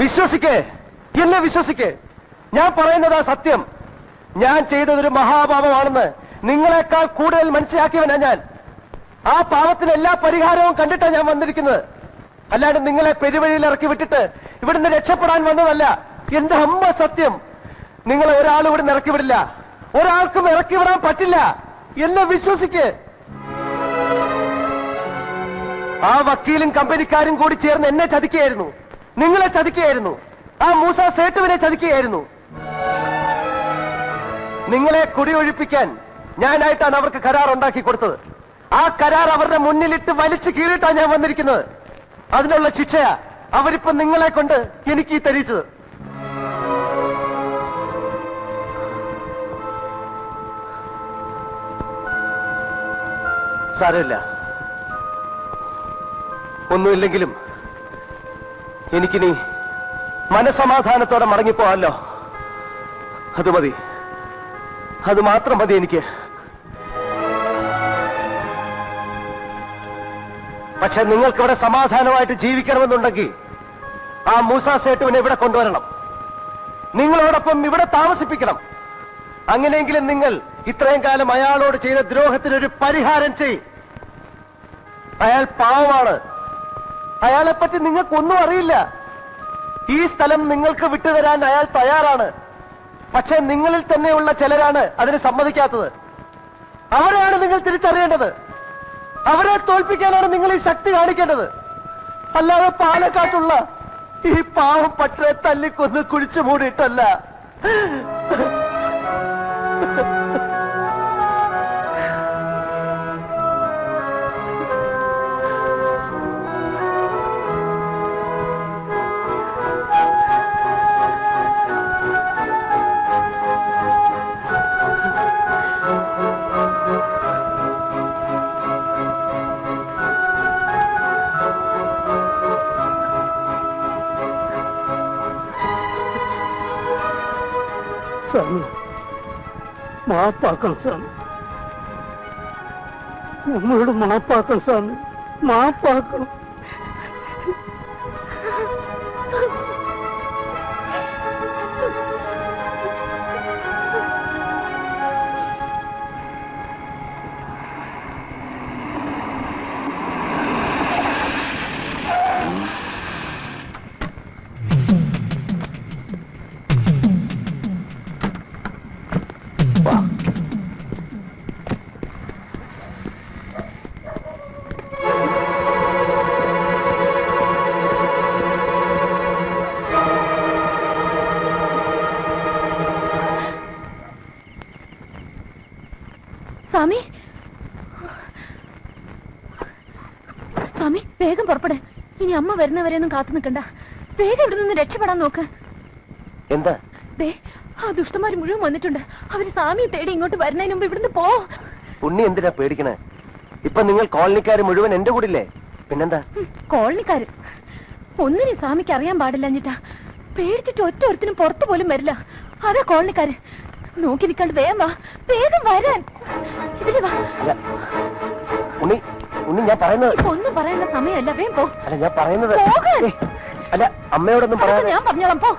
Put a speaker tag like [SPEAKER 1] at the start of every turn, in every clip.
[SPEAKER 1] വിശ്വസിക്കേ, എന്നെ വിശ്വസിക്കേ. ഞാൻ പറയുന്നതാ സത്യം. ഞാൻ ചെയ്തതൊരു മഹാപാപമാണെന്ന് നിങ്ങളെക്കാൾ കൂടുതൽ മനസ്സിലാക്കിയവനാ ഞാൻ. ആ പാപത്തിന് എല്ലാ പരിഹാരവും കണ്ടിട്ടാണ് ഞാൻ വന്നിരിക്കുന്നത്. അല്ലാണ്ട് നിങ്ങളെ പെരുവഴിയിൽ ഇറക്കി വിട്ടിട്ട് ഇവിടുന്ന് രക്ഷപ്പെടാൻ വന്നതല്ല. എന്റെ അമ്മ സത്യം, നിങ്ങളെ ഒരാൾ ഇവിടുന്ന് ഇറക്കി വിടില്ല. ഒരാൾക്കും ഇറക്കി വിടാൻ പറ്റില്ല. എന്നെ വിശ്വസിക്ക്. ആ വക്കീലും കമ്പനിക്കാരും കൂടി ചേർന്ന് എന്നെ ചതിക്കുകയായിരുന്നു, നിങ്ങളെ ചതിക്കുകയായിരുന്നു, ആ മൂസ സേട്ടുവിനെ ചതിക്കുകയായിരുന്നു. നിങ്ങളെ കുടിയൊഴിപ്പിക്കാൻ ഞാനായിട്ടാണ് അവർക്ക് കരാർ ഉണ്ടാക്കി കൊടുത്തത്. ആ കരാർ അവരുടെ മുന്നിലിട്ട് വലിച്ചു കീറിയിട്ടാണ് ഞാൻ വന്നിരിക്കുന്നത്. അതിനുള്ള ശിക്ഷയാ അവരിപ്പോ നിങ്ങളെ കൊണ്ട് എനിക്ക് തരിച്ചത്. സാരമില്ല, ഒന്നുമില്ലെങ്കിലും എനിക്കിനി മനസമാധാനത്തോടെ മടങ്ങിപ്പോവാല്ലോ. അത് മതി, അത് മാത്രം മതി എനിക്ക്. പക്ഷെ നിങ്ങൾക്കിവിടെ സമാധാനമായിട്ട് ജീവിക്കണമെന്നുണ്ടെങ്കിൽ ആ മൂസ സേട്ടുവിനെ ഇവിടെ കൊണ്ടുവരണം, നിങ്ങളോടൊപ്പം ഇവിടെ താമസിപ്പിക്കണം. അങ്ങനെയെങ്കിലും നിങ്ങൾ ഇത്രയും കാലം അയാളോട് ചെയ്ത ദ്രോഹത്തിനൊരു പരിഹാരം ചെയ്യും. അയാൾ പാവമാണ്, അയാളെപ്പറ്റി നിങ്ങൾക്കൊന്നും അറിയില്ല. ഈ സ്ഥലം നിങ്ങൾക്ക് വിട്ടുതരാൻ അയാൾ തയ്യാറാണ്. പക്ഷെ നിങ്ങളിൽ തന്നെയുള്ള ചിലരാണ് അതിന് സമ്മതിക്കാത്തത്. അവരെയാണ് നിങ്ങൾ തിരിച്ചറിയേണ്ടത്. അവരെ തോൽപ്പിക്കാനാണ് നിങ്ങൾ ഈ ശക്തി കാണിക്കേണ്ടത്. അല്ലാതെ പാലക്കാട്ടുള്ള ഈ പാവം പട്ടരെ തല്ലിക്കൊന്ന് കുഴിച്ചു മൂടിയിട്ടല്ല.
[SPEAKER 2] സ്വാമി, മാപ്പാക്കണം സ്വാമി, നമ്മളോട് മാപ്പാക്കണം സ്വാമി, മാപ്പാക്കണം.
[SPEAKER 3] സ്വാമി, സ്വാമി വേഗം പുറപ്പെട്. ഇനി അമ്മ വരുന്നവരെയൊന്നും കാത്തു നിൽക്കണ്ട. വേഗം ഇവിടെ നിന്ന് രക്ഷപ്പെടാൻ നോക്ക്.
[SPEAKER 1] എന്താ?
[SPEAKER 3] ദേ, ആ ദുഷ്ടന്മാര് മുഴുവൻ വന്നിട്ടുണ്ട്. അവര് സ്വാമിയെ തേടി ഇങ്ങോട്ട് വരുന്നതിന് മുമ്പ് ഇവിടുന്ന് പോ.
[SPEAKER 1] ഉണ്ണി എന്തിനാ പേടിക്കണേ? ഇപ്പൊ നിങ്ങൾ കോളനിക്കാര് മുഴുവൻ എന്റെ കൂടില്ലേ? പിന്നെന്താ?
[SPEAKER 3] കോളനിക്കാര് ഒന്നിനും സ്വാമിക്ക് അറിയാൻ പാടില്ല എന്നിട്ടാ. പേടിച്ചിട്ട് ഒറ്റ ഒരുത്തിനും പുറത്തു പോലും വരില്ല. അതാ കോളനിക്കാര്. നോക്കി നിൽക്കാണ്ട് വേഗം വാ, വേഗം വരാൻ. ഇതില് വാ.
[SPEAKER 1] ഉണ്ണി, ഉണ്ണി ഞാൻ പറയുന്നത്
[SPEAKER 3] ഒന്നും പറയാനുള്ള സമയമല്ല. വേഗം പോ.
[SPEAKER 1] അല്ല ഞാൻ പറയുന്നത്
[SPEAKER 3] പോകാൻ.
[SPEAKER 1] അല്ല അമ്മയോടൊന്നും പറയാതെ
[SPEAKER 3] ഞാൻ പറഞ്ഞോളാം. പോ.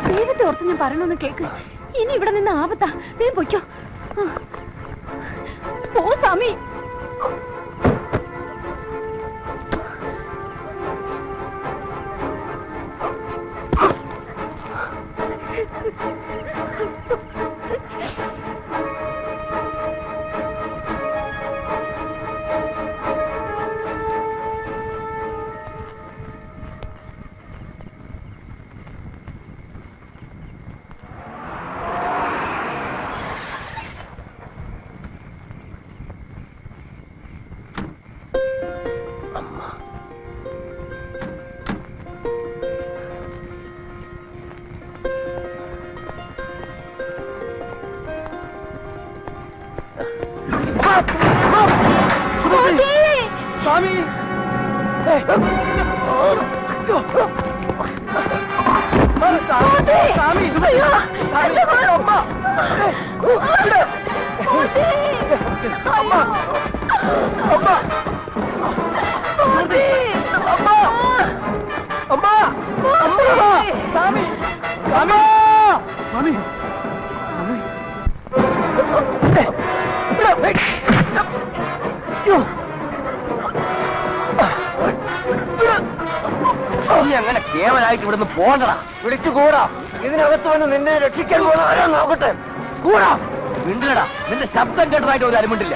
[SPEAKER 3] ദൈവത്തെ ഓർത്ത് ഞാൻ പറയണമെന്ന് കേക്ക്. ഇനി ഇവിടെ നിന്ന് ആപത്താ. വേഗം പൊയ്ക്കോ. പോ സ്വാമി.
[SPEAKER 1] സ്വാമി, നീ അങ്ങനെ കേവലായിട്ട് ഇവിടുന്ന് പോകണ്ടടാ. വിളിച്ചു കൂടാ. ഇതിനകത്ത് വന്ന് നിന്നെ രക്ഷിക്കാൻ പോണാരോ നോക്കട്ടെ. കൂടാ. മിണ്ടില്ലടാ. നിന്റെ ശബ്ദം കേട്ടതായിട്ട് ഒരു അരിമുണ്ടില്ല.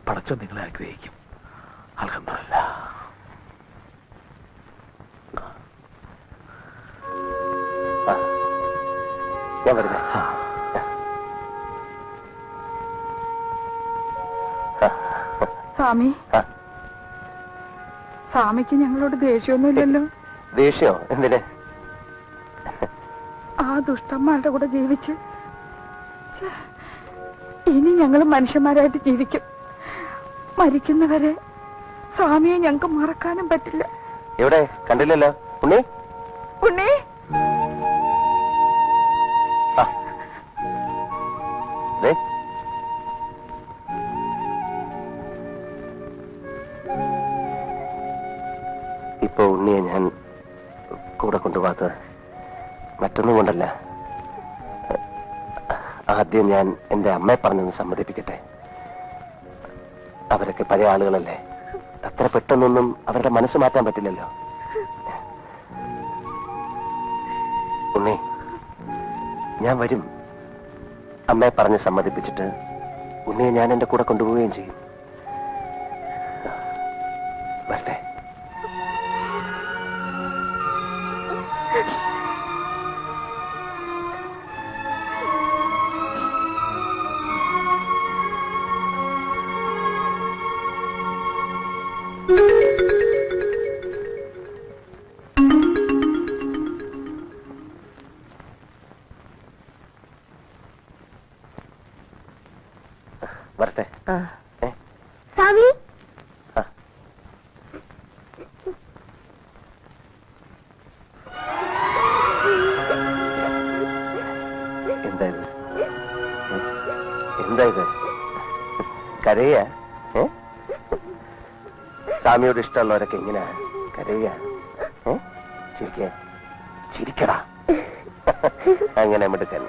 [SPEAKER 1] പടച്ചോൻ നിങ്ങളെ ആഗ്രഹിക്കും. അൽഹംദുലില്ലാ. ഞാൻ വരുന്നേ.
[SPEAKER 3] സ്വാമി, സ്വാമിക്ക് ഞങ്ങളോട് ദേഷ്യമൊന്നുമില്ലല്ലോ?
[SPEAKER 1] ദേഷ്യോ? എന്തിന്?
[SPEAKER 3] ആ ദുഷ്ടന്മാരുടെ കൂടെ ജീവിച്ച് ഇനി ഞങ്ങൾ മനുഷ്യന്മാരായിട്ട് ജീവിക്കും. മരിക്കുന്നവരെ സ്വാമിയെ ഞങ്ങൾക്ക് മറക്കാനും പറ്റില്ല.
[SPEAKER 1] എവിടെ? കണ്ടില്ലല്ലോ. ഉണ്ണി,
[SPEAKER 3] ഉണ്ണി,
[SPEAKER 1] ഇപ്പൊ ഉണ്ണിയെ ഞാൻ കൂടെ കൊണ്ടുപോകാത്തത് മറ്റൊന്നും കൊണ്ടല്ല. ആദ്യം ഞാൻ എന്റെ അമ്മയെ പറഞ്ഞൊന്ന് സമ്മതിപ്പിക്കട്ടെ. അവരൊക്കെ പഴയ ആളുകളല്ലേ, അത്ര പെട്ടെന്നൊന്നും അവരുടെ മനസ്സ് മാറ്റാൻ പറ്റില്ലല്ലോ. ഉണ്ണി, ഞാൻ വരും. അമ്മയെ പറഞ്ഞ് സമ്മതിപ്പിച്ചിട്ട് ഉണ്ണിയെ ഞാൻ എന്റെ കൂടെ കൊണ്ടുപോവുകയും ചെയ്യും. വരട്ടെ. വരട്ടെ.
[SPEAKER 3] സ്വാമി,
[SPEAKER 1] എന്തായത്? എന്തായത്? കരയ? സ്വാമിയോട് ഇഷ്ടമുള്ളവരൊക്കെ ഇങ്ങനെ കരയ? ചിരിക്കടാ. അങ്ങനെ മിടുക്കൻ.